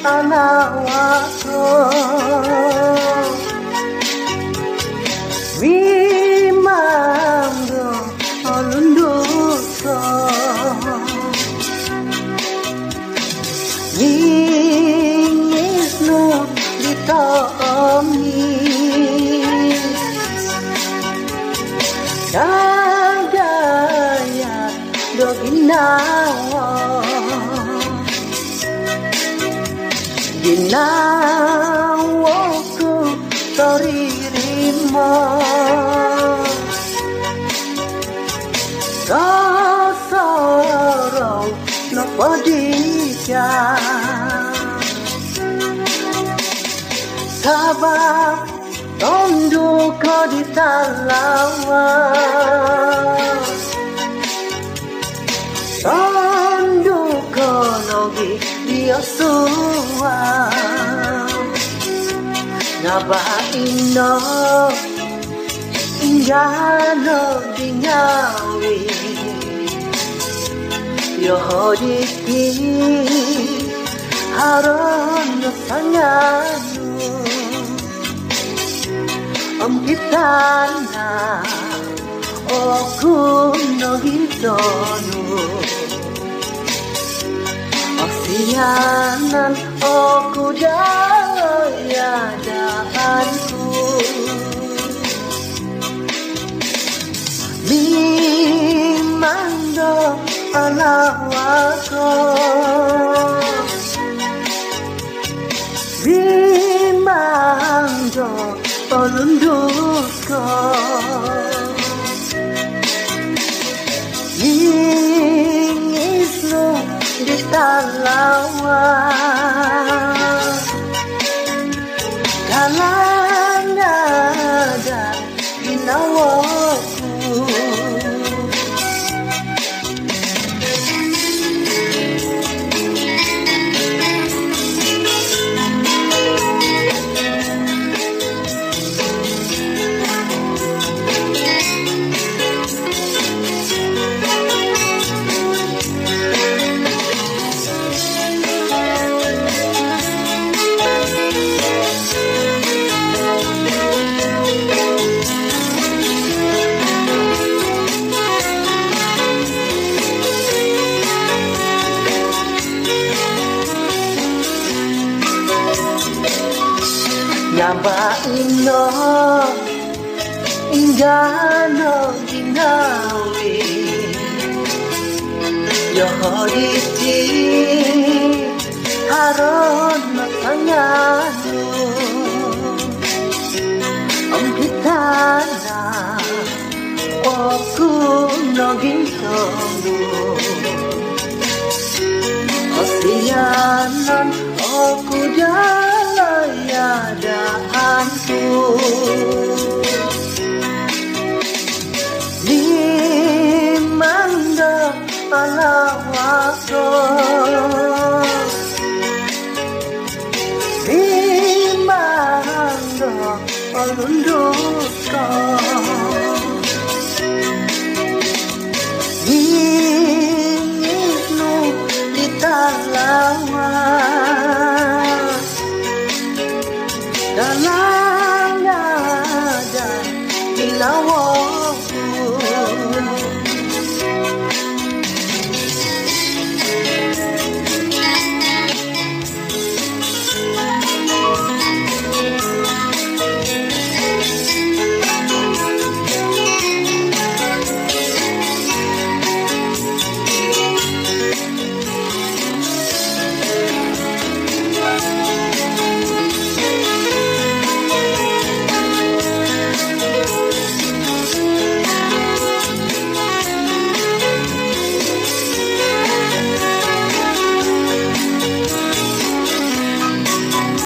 anawako Wimando olunduko Ningisno ditomi Kagaya doginawa Ginawaku toririma Kasarau napadika Sabab tondo kau ditalawa Tondo kau logi biasua Nabaino ingano dingawi Yohodiki haron sanganu Kitana oku no hitonu Asianan oku dayadaanku Limando alawako Limando olunduko Ingisno ditalawa Kalangada ginawaku Nabaino ingano ginawi Yohoditi haron matangano Kitana oku no gintonu Asianan oku dalayadaanku